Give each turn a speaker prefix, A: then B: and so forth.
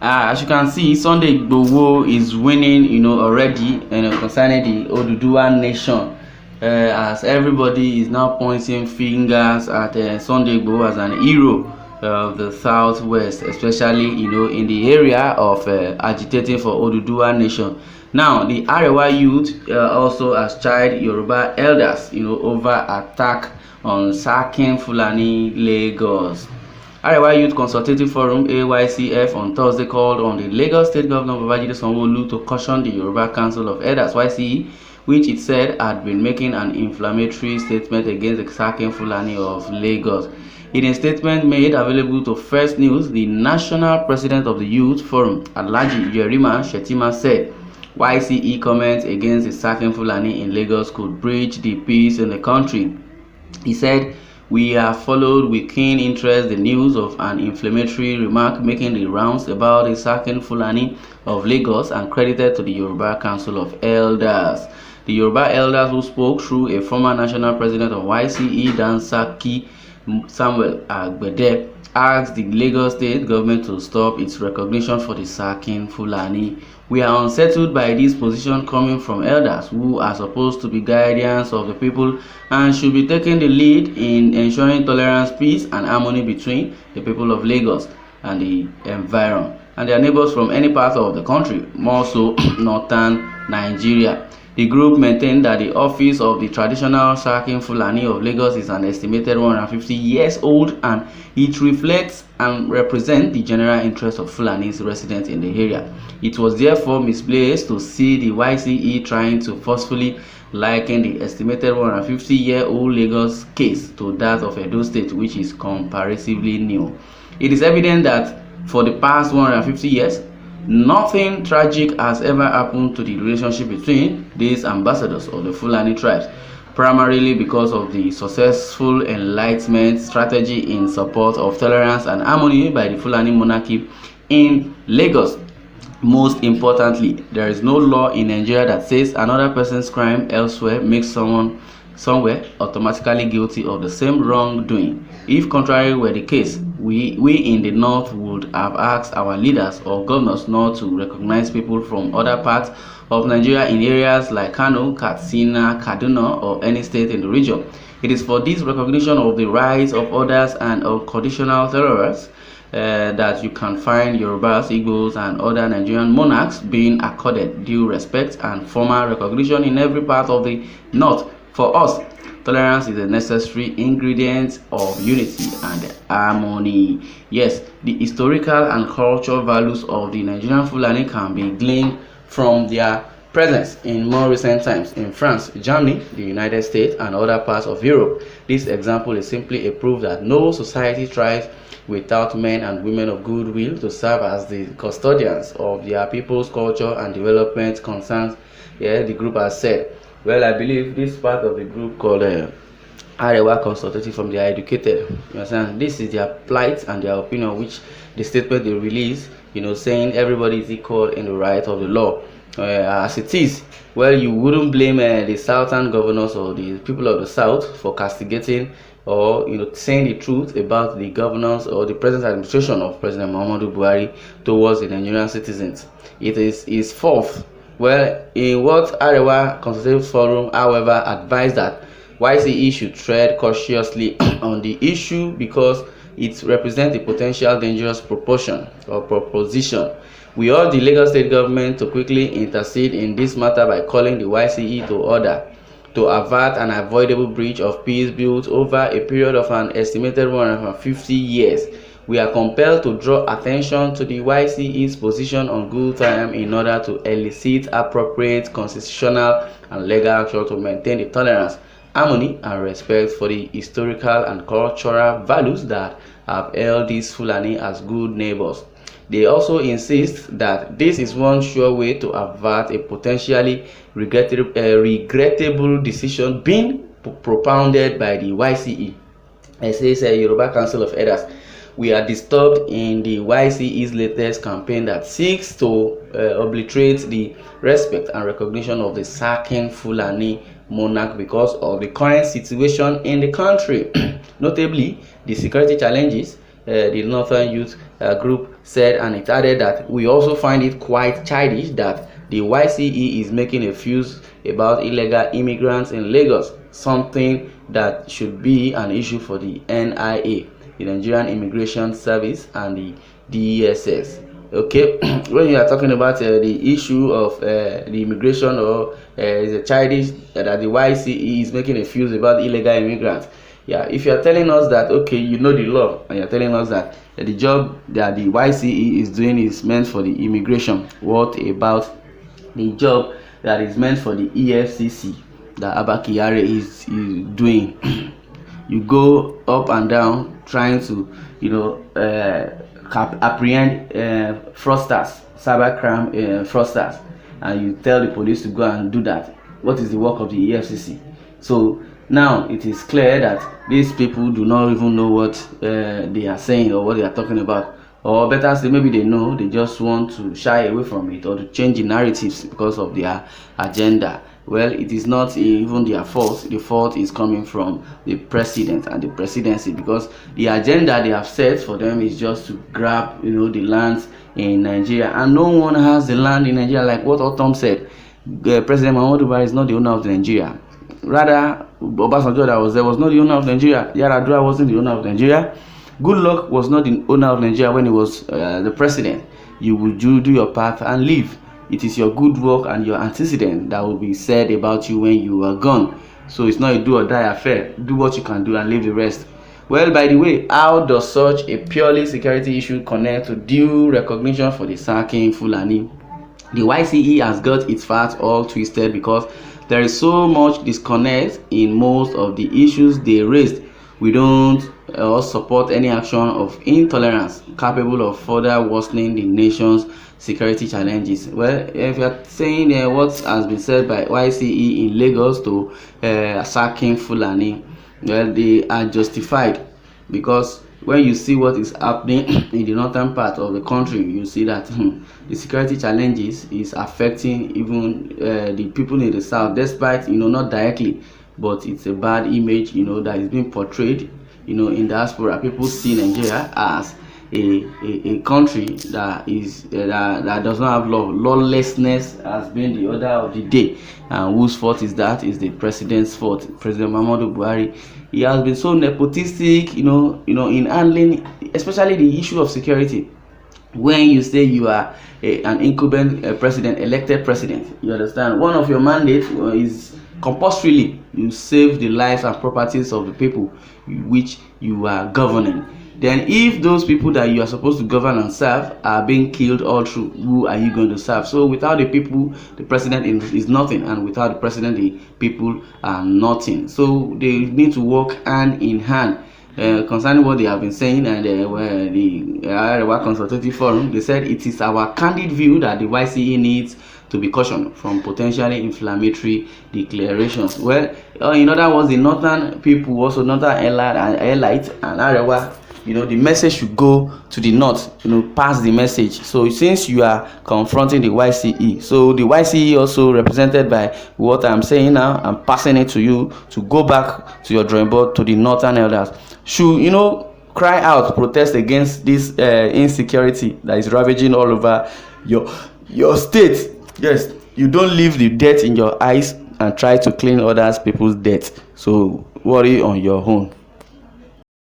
A: As you can see, Sunday Igboho is winning, already, concerning the Oduduwa nation. As everybody is now pointing fingers at Sunday Igboho as an hero of the southwest, especially in the area of agitating for Oduduwa nation. Now, the Arewa youth also has chided Yoruba elders, over attack on sacking Fulani Lagos. Arewa Youth Consultative Forum (AYCF) on Thursday called on the Lagos State Governor Babajide Sanwo-Olu to caution the Yoruba Council of Elders (YCE), which it said had been making an inflammatory statement against the sacking Fulani of Lagos. In a statement made available to First News, the National President of the Youth Forum, Alhaji Yerima Shetima, said YCE comments against the sacking Fulani in Lagos could breach the peace in the country. He said, "We have followed with keen interest the news of an inflammatory remark making the rounds about the sacking Fulani of Lagos and credited to the Yoruba Council of Elders." The Yoruba elders, who spoke through a former national president of YCE, Dansaki Samuel Agbede, asked the Lagos state government to stop its recognition for the sacking Fulani. "We are unsettled by this position coming from elders who are supposed to be guardians of the people and should be taking the lead in ensuring tolerance, peace, and harmony between the people of Lagos and the environment and their neighbors from any part of the country, more so northern Nigeria." The group maintained that the office of the traditional sacking Fulani of Lagos is an estimated 150 years old, and it reflects and represents the general interest of Fulanis residents in the area. It was therefore misplaced to see the YCE trying to forcefully liken the estimated 150-year-old Lagos case to that of Edo State, which is comparatively new. It is evident that for the past 150 years, nothing tragic has ever happened to the relationship between these ambassadors of the Fulani tribes, primarily because of the successful enlightenment strategy in support of tolerance and harmony by the Fulani monarchy in Lagos. Most importantly, there is no law in Nigeria that says another person's crime elsewhere makes someone somewhere automatically guilty of the same wrongdoing. If contrary were the case, we in the north would have asked our leaders or governors not to recognize people from other parts of Nigeria in areas like Kano, Katsina, Kaduna, or any state in the region. It is for this recognition of the rights of others and of conditional tolerance that you can find Yorubas, Igbos, and other Nigerian monarchs being accorded due respect and formal recognition in every part of the north. For us, tolerance is a necessary ingredient of unity and harmony. Yes, the historical and cultural values of the Nigerian Fulani can be gleaned from their presence in more recent times in France, Germany, the United States, and other parts of Europe. This example is simply a proof that no society thrives without men and women of goodwill to serve as the custodians of their people's culture and development concerns. The group has said. Well, I believe this part of the group called Arewa Consultative from the Educated. You understand? This is their plight and their opinion, which the statement they release, saying everybody is equal in the right of the law. As it is, well, you wouldn't blame the southern governors or the people of the south for castigating or saying the truth about the governance or the present administration of President Muhammadu Buhari towards the Nigerian citizens. It is his fourth. Well, in what Arewa Consultative Forum, however, advised that YCE should tread cautiously on the issue because it represents a potential dangerous proposition. We urge the Lagos State government to quickly intercede in this matter by calling the YCE to order to avert an avoidable breach of peace built over a period of an estimated 150 years. We are compelled to draw attention to the YCE's position on good time in order to elicit appropriate constitutional and legal action to maintain the tolerance, harmony, and respect for the historical and cultural values that have held these Fulani as good neighbors. They also insist that this is one sure way to avert a potentially regrettable decision being propounded by the YCE. It says Yoruba Council of Elders. We are disturbed in the YCE's latest campaign that seeks to obliterate the respect and recognition of the sacking Fulani monarch because of the current situation in the country, notably the security challenges, the Northern Youth Group said, and it added that we also find it quite childish that the YCE is making a fuss about illegal immigrants in Lagos, something that should be an issue for the NIA, the Nigerian Immigration Service, and the DSS. Okay, when you are talking about the issue of the immigration, or is a childish that the YCE is making a fuss about illegal immigrants. Yeah, if you are telling us that, okay, you know the law, and you're telling us that the job that the YCE is doing is meant for the immigration, what about the job that is meant for the EFCC that Abba Kyari is doing? You go up and down trying to, apprehend fraudsters, cybercrime fraudsters, and you tell the police to go and do that. What is the work of the EFCC? So now it is clear that these people do not even know what they are saying or what they are talking about, or better say, maybe they know, they just want to shy away from it or to change the narratives because of their agenda. Well, it is not even their fault. The fault is coming from the president and the presidency, because the agenda they have set for them is just to grab, the lands in Nigeria, and no one has the land in Nigeria. Like what Otom said, President Muhammadu Buhari is not the owner of Nigeria. Rather, Obasanjo that was there was not the owner of Nigeria. Yaradua wasn't the owner of Nigeria. Good Luck was not the owner of Nigeria when he was the president. You will do your part and leave. It is your good work and your antecedent that will be said about you when you are gone. So it's not a do or die affair. Do what you can do and leave the rest. Well, by the way, how does such a purely security issue connect to due recognition for the sacking Fulani? The YCE has got its facts all twisted, because there is so much disconnect in most of the issues they raised. We don't support any action of intolerance capable of further worsening the nation's security challenges. Well, if you are saying what has been said by YCE in Lagos to sacking Fulani, well, they are justified, because when you see what is happening in the northern part of the country, you see that the security challenges is affecting even the people in the south, despite not directly, but it's a bad image that is being portrayed in diaspora. People see Nigeria as a country that is that does not have love. Lawlessness has been the order of the day, and whose fault is that? Is the president's fault. President Muhammadu Buhari, he has been so nepotistic in handling especially the issue of security. When you say you are an incumbent president, elected president, you understand, one of your mandates is compulsorily you save the lives and properties of the people which you are governing. Then if those people that you are supposed to govern and serve are being killed all through, who are you going to serve? So without the people, the president is nothing, and without the president, the people are nothing. So they need to work hand in hand. Concerning what they have been saying, and the Arewa Consultative Forum, they said it is our candid view that the YCE needs to be cautioned from potentially inflammatory declarations. Well, in other words, the northern people, also northern elite and Arewa, the message should go to the north, pass the message. So since you are confronting the YCE, so the YCE also represented by what I'm saying now, I'm passing it to you to go back to your drawing board, to the northern elders. Should cry out, protest against this insecurity that is ravaging all over your state. Yes, you don't leave the dirt in your eyes and try to clean others people's dirt. So worry on your own.